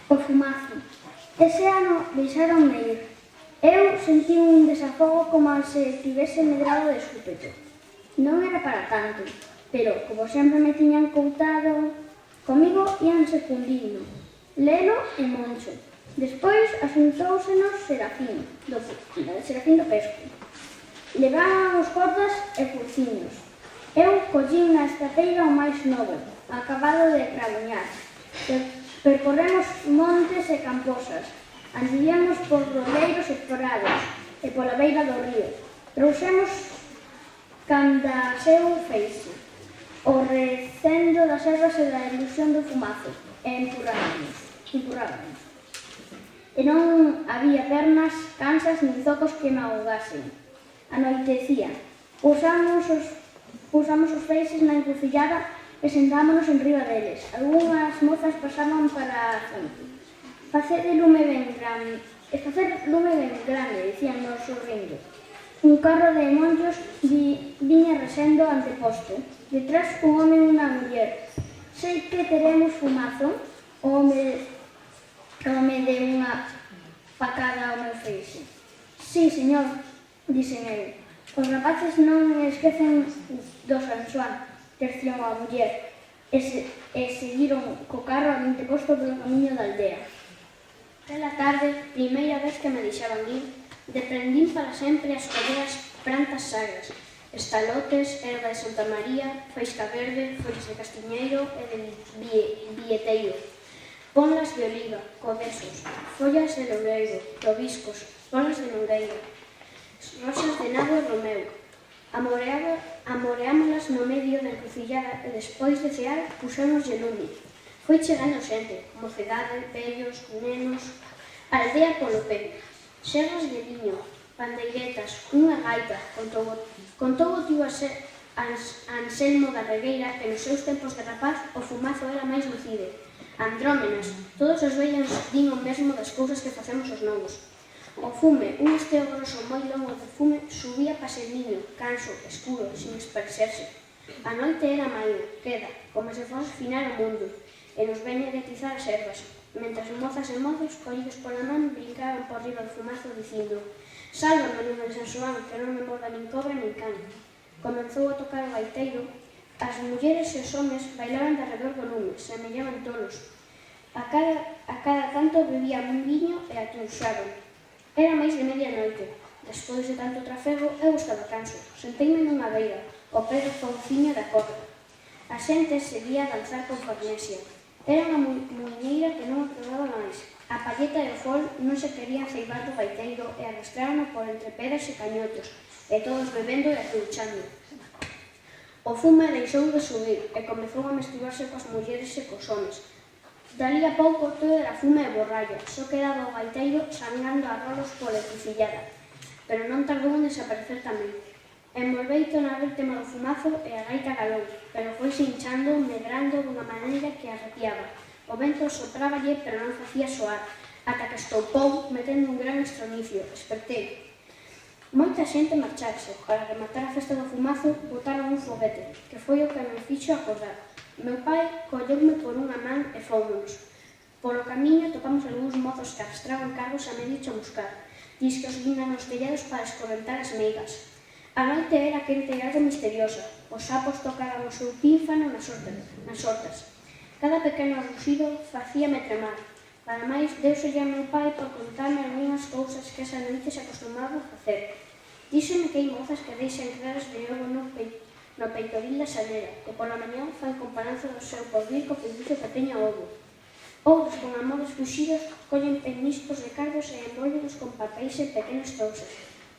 O fumazo. Ese ano deixaronme ir. Eu sentí un desafogo como se tivese medrado de súpeto. Non era para tanto, pero, como sempre me tiñan coutado, comigo íanse fundindo. Lelo e Moncho. Despois asuntóusenos Serafín do Pesco. Levábamos cordas e furciños. Eu collín na estapeira o máis novo, acabado de crabuñar. Percorremos montes e camposas, andíamos por roleiros e prados e pola beira do río. Trouxemos canda seu feixe, o recendo das ervas e da ilusión do fumazo, e empurrábamos. E non había pernas, cansas nin zocos que me ahogasen. Anoitecía. Usamos os feixes na encrucillada e sentámonos en riba deles. Algunhas mozas pasaban para a fonte. Facer lume ben grande, dicían-nos sorrindo. Un carro de monllos viña resendo anteposto. Detrás un home e unha muller. Sei que teremos fumazo. O home de unha pacada ao meu feixe. Sí, señor, dixen eu. Os rapaces non esquecen do San Xoán, terció a muller, e seguiron co carro a 20 posto polo camiño da aldea. Aquela tarde, primeira vez que me deixaban ir, deprendín para sempre as colleras plantas sagras, estalotes, erva de Santa María, faisca verde, follas de castiñeiro e de vieteiro, ponlas de oliva, codesos, follas de loureiro, tobiscos, bolas de noureiro, rosas de nabo e romeu. Amoreámolas no medio da encrucillada e despois de cear puxemos de lume. Foi chegando xente, mocedade, vellos, nenos, aldea polo pé, serras de viño, pandeiretas, unha gaita, contou o tío Anselmo da Regueira que nos seus tempos de rapaz o fumazo era máis lucide. Andrómenas, todos os vellos din o mesmo das cousas que facemos os novos. O fume, un esteo groso moi longo de fume, subía pa Seniño, canso, escuro, sin esparcerse. A noite era maio, queda, como se fose final o mundo, e nos veña de atizar as ervas, mentras mozas e mozos, collidos pola man, brincaban por riba do fumazo dicindo: "Sálvame, nome de San Xoán, que non me morda nin cobra nin can". Comezou a tocar o gaiteiro, as mulleres e os homes bailaban de arredor do lume, semellaban tolos. A cada tanto bebían un viño e atrouxaban. Era máis de medianoite. Despois de tanto trafego, eu estaba canso. Senteime nunha beira, ao pé do fouciño da corda. A xente seguía a danzar con farnesia. Era unha muiñeira que non aprobaba máis. A palleta e o fol non se querían ceibar do gaiteiro e arrastrárono por entre pedras e cañotos, e todos bebendo e atrouchando. O fume deixou de subir e comezou a mesturarse coas mulleres e cos homes. Dalí a pouco todo era fume e borralla, só quedaba o gaiteiro sangrando a rolos pola encrucillada, pero non tardou en desaparecer tamén. Envolveito na tema do fumazo e a gaita calou, pero foi hinchando, medrando dunha maneira que arrepiaba. O vento sopráballe, pero non facía soar, ata que estoupou, metendo un gran estronicio. Espertei. Moita xente marcharse. Para rematar a festa do fumazo, botaron un foguete, que foi o que me fixo acordar. Meu pai colleume por unha man e fómonos. Polo camiño topamos algúns mozos que arrastraban cargos a medio chamuscar. Diz que os viñan nos tellados para escorrentar as meigas. A noite era quente e algo misteriosa. Os sapos tocaban o seu pínfano nas hortas. Cada pequeno ruxido facíame tremar. Para máis, deuse a meu pai por contarme algunhas cousas que esa noite se acostumaba a facer. Díxome que hai mozas que deixan claras de ovo no peitoril da xanera, que pola mañá fan comparanza do seu porvir co feitizo que teña ovo. Outros, con amores fuxidos, collen peñiscos de cardos e envólvenos con papéis en pequenos trousas.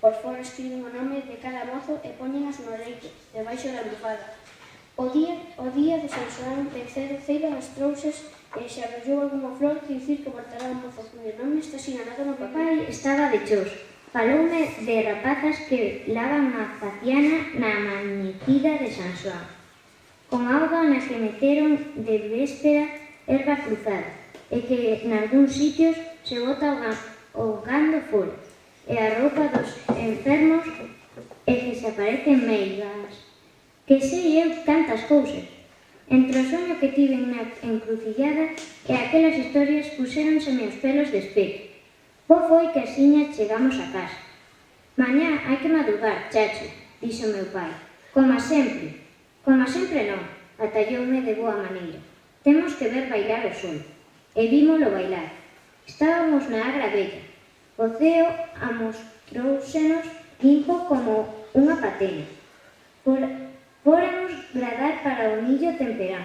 Por fora escriben o nome de cada mozo e poñenas no leito, debaixo da almofada. O día de San Xoán ceiban as trousas e se arrollou algunha flor que dicir que voltará o mozo cuyo nome está sinalado no papel. Estaba de chos. Faloume de rapazas que lavan a faciana na mañecida de San Xoán, con auga na que meteron de véspera erva cruzada, e que nalgúns sitios se bota o gando fora, e a roupa dos enfermos, e que se aparecen meigas. Que sei eu tantas cousas. Entre o soño que tiven na encrucillada e aquelas historias puxéronseme os pelos de espeto. Bo foi que asiña chegamos a casa. Mañá hai que madrugar, chacho, dixo meu pai. Como sempre. Como sempre non, atalloume de boa maneira. Temos que ver bailar o sol. E vímolo bailar. Estábamos na Agra Bella. O ceo amostróusenos limpo como unha patena. Fóramos gradar para o millo temperán.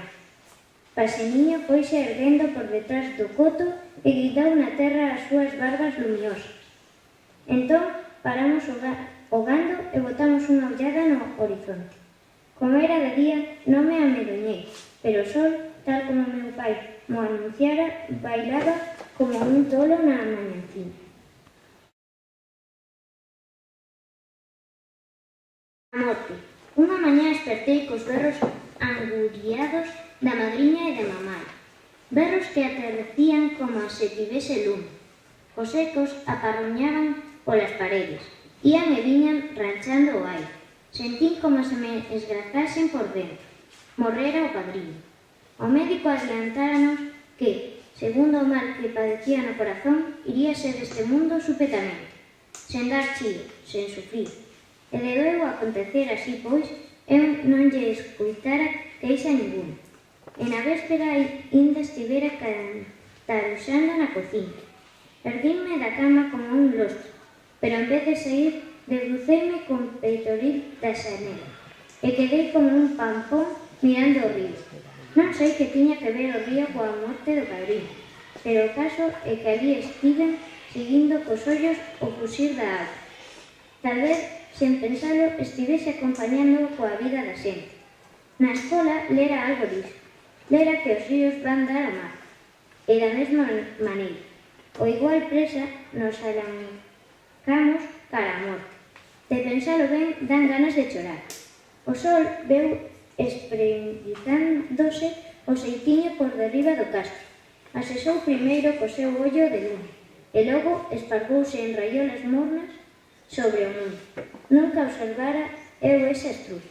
Paseniño foise erguendo por detrás do coto e gritou na terra as súas barbas lumiosas. Entón paramos o gando e botamos unha ollada no horizonte. Como era de día, non me amedoñei, pero o sol, tal como meu pai mo anunciara, bailaba como un tolo na mañancina. A morte. Unha mañá espertei cos berros anguriados da madriña e de mamai. Berros que aterrecían como se tivese lume. Os ecos aparroñaban polas paredes. Ían e viñan ranchando o aire. Sentín como se me esgrazasen por dentro. Morrera o padriño. O médico adiantáranos que, segundo o mal que padecía no corazón, iría ser deste mundo supetamente, sen dar chío, sen sufrir. E de logo acontecer así, pois, eu non lle escuitara queixa ninguna. E na véspera ainda estivera cantaruxando na cociña. Erguinme da cama como un lostro, pero en vez de sair, desluceime con peitoril da xanela e quedei como un pampón mirando o río. Non sei que tiña que ver o río coa morte do padriño, pero o caso é que ali estiven seguindo cos ollos o fuxir da agua. Tal vez, sen pensalo, estivese acompañando coa vida da xente. Na escola lera algo disso. Lera que os ríos van dar a mar. E da mesma maneira, o igual presa nos alancamos cara a morte. De pensalo ben, dan ganas de chorar. O sol veu espreguizándose o xeitiño por derriba do castro. Asesou primeiro co seu ollo de lume, e logo espargouse en raiolas mornas sobre o mundo. Nunca observara eu ese estruz.